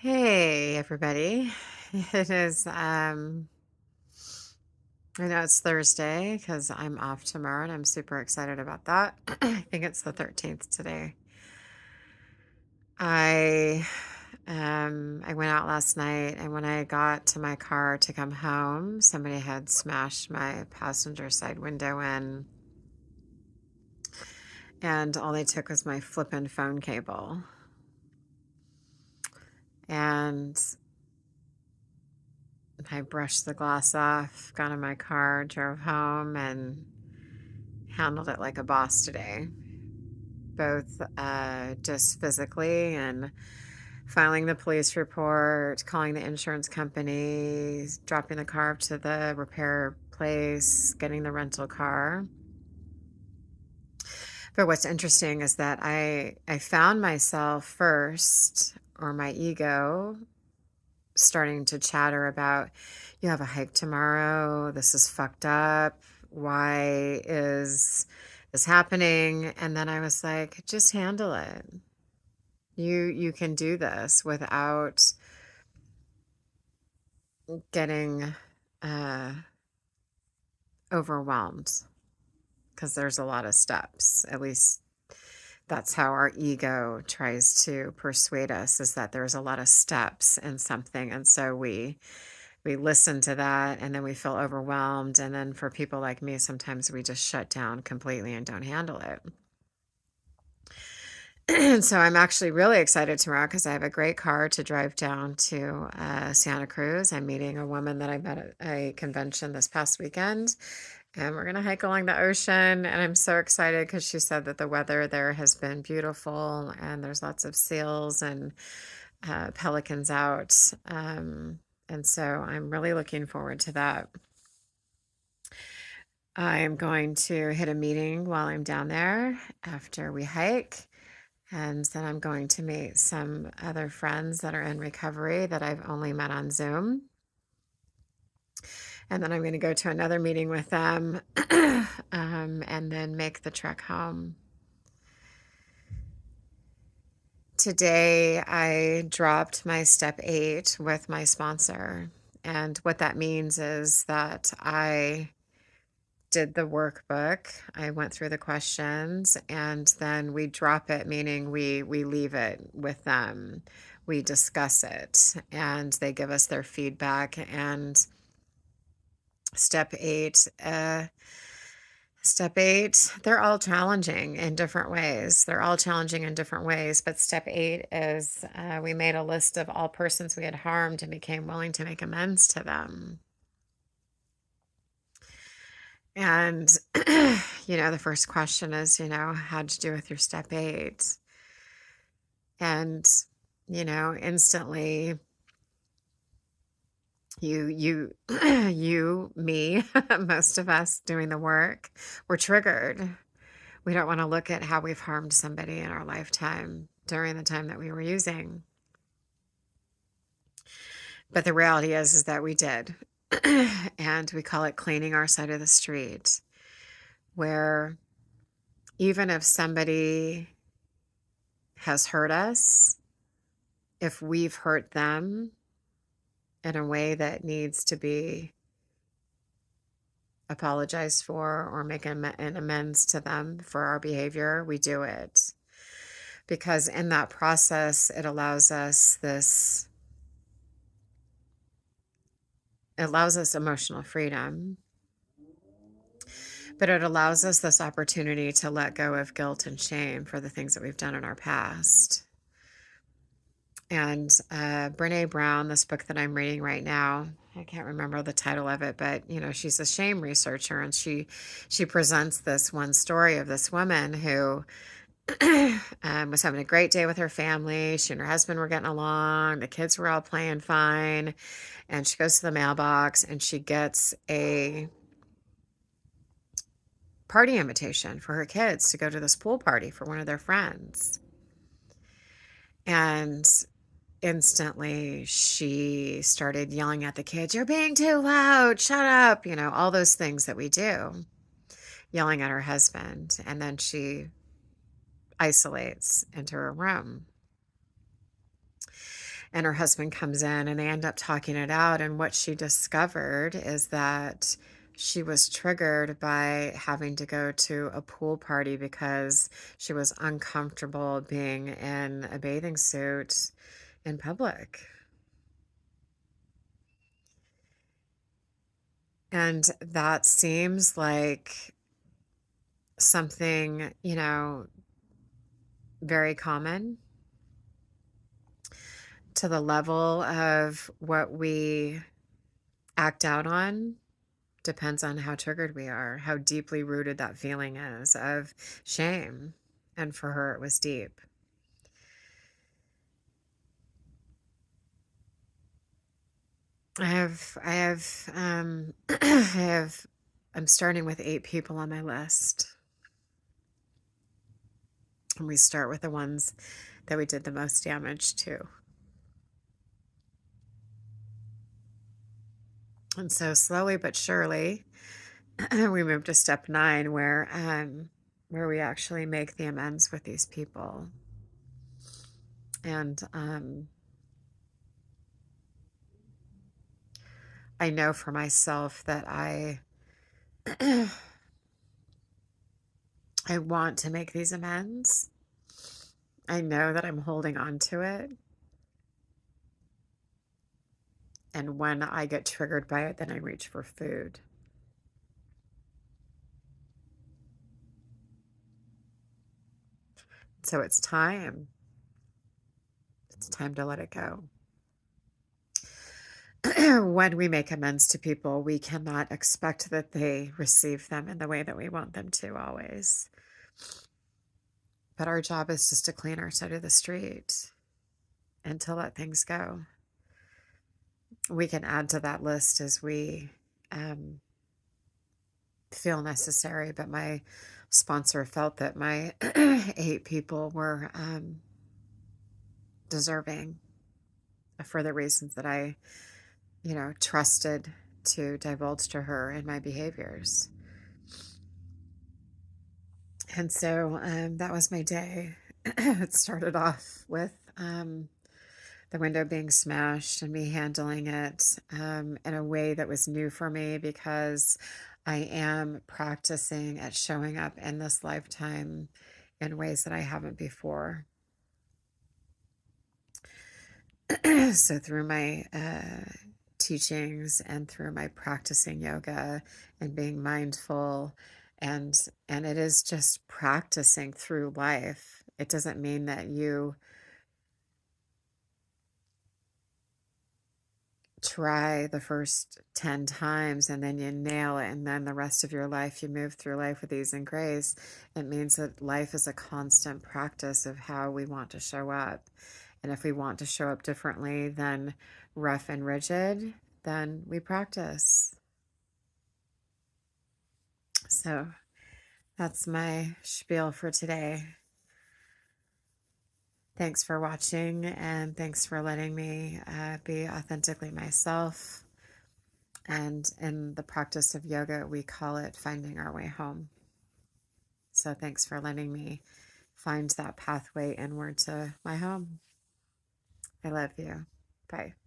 Hey everybody. It is I know it's Thursday because I'm off tomorrow and I'm super excited about that. I think it's the 13th today. I I went out last night and when I got to my car to come home, somebody had smashed my passenger side window in and all they took was my flippin' phone cable. And I brushed the glass off, got in my car, drove home, and handled it like a boss today, both just physically and filing the police report, calling the insurance company, dropping the car up to the repair place, getting the rental car. But what's interesting is that I found myself first, or my ego, starting to chatter about, you have a hike tomorrow, this is fucked up, why is this happening? And then I was like, just handle it. You can do this without getting uh overwhelmed, because there's a lot of steps. At least that's how our ego tries to persuade us, is that there's a lot of steps in something, and so we listen to that and then we feel overwhelmed. And then for people like me, sometimes we just shut down completely and don't handle it. And so I'm actually really excited tomorrow because I have a great car to drive down to Santa Cruz. I'm meeting a woman that I met at a convention this past weekend, and we're going to hike along the ocean. And I'm so excited because she said that the weather there has been beautiful and there's lots of seals and pelicans out. And so I'm really looking forward to that. I am going to hit a meeting while I'm down there after we hike. And then I'm going to meet some other friends that are in recovery that I've only met on Zoom. And then I'm going to go to another meeting with them and then make the trek home. Today, I dropped my step 8 with my sponsor. And what that means is that I did the workbook. I went through the questions and then we drop it, meaning we leave it with them. We discuss it and they give us their feedback. And step 8, step 8, they're all challenging in different ways. They're all challenging in different ways. But step 8 is we made a list of all persons we had harmed and became willing to make amends to them. And, the first question is, how'd you do with your step 8? And, instantly me, most of us doing the work, we're triggered. We don't want to look at how we've harmed somebody in our lifetime during the time that we were using. But the reality is that we did. And we call it cleaning our side of the street, where even if somebody has hurt us, if we've hurt them in a way that needs to be apologized for or make an amends to them for our behavior, we do it. Because in that process, it allows us emotional freedom, but it allows us this opportunity to let go of guilt and shame for the things that we've done in our past. And Brene Brown, this book that I'm reading right now, I can't remember the title of it, but she's a shame researcher, and she presents this one story of this woman who was having a great day with her family. She and her husband were getting along. The kids were all playing fine. And she goes to the mailbox and she gets a party invitation for her kids to go to this pool party for one of their friends. And instantly she started yelling at the kids, "You're being too loud, shut up," all those things that we do, yelling at her husband. And then she isolates into her room. and her husband comes in and they end up talking it out. And what she discovered is that she was triggered by having to go to a pool party because she was uncomfortable being in a bathing suit in public. And that seems like something, very common, to the level of what we act out on depends on how triggered we are, how deeply rooted that feeling is of shame. And for her, it was deep. I have, I'm starting with 8 people on my list. And we start with the ones that we did the most damage to. And so slowly but surely, we move to step 9, where we actually make the amends with these people. And I know for myself that I want to make these amends. I know that I'm holding on to it. And when I get triggered by it, then I reach for food. So it's time. It's time to let it go. When we make amends to people, we cannot expect that they receive them in the way that we want them to always. But our job is just to clean our side of the street and to let things go. We can add to that list as we feel necessary, but my sponsor felt that my 8 people were deserving for the reasons that I, trusted to divulge to her in my behaviors. And so that was my day. It started off with the window being smashed and me handling it in a way that was new for me because I am practicing at showing up in this lifetime in ways that I haven't before. So through my teachings and through my practicing yoga and being mindful, and it is just practicing through life. It doesn't mean that you try the first 10 times and then you nail it, and then the rest of your life you move through life with ease and grace. It means that life is a constant practice of how we want to show up. And if we want to show up differently than rough and rigid, then we practice. So that's my spiel for today. Thanks for watching, and thanks for letting me be authentically myself. And in the practice of yoga, we call it finding our way home. So thanks for letting me find that pathway inward to my home. I love you. Bye.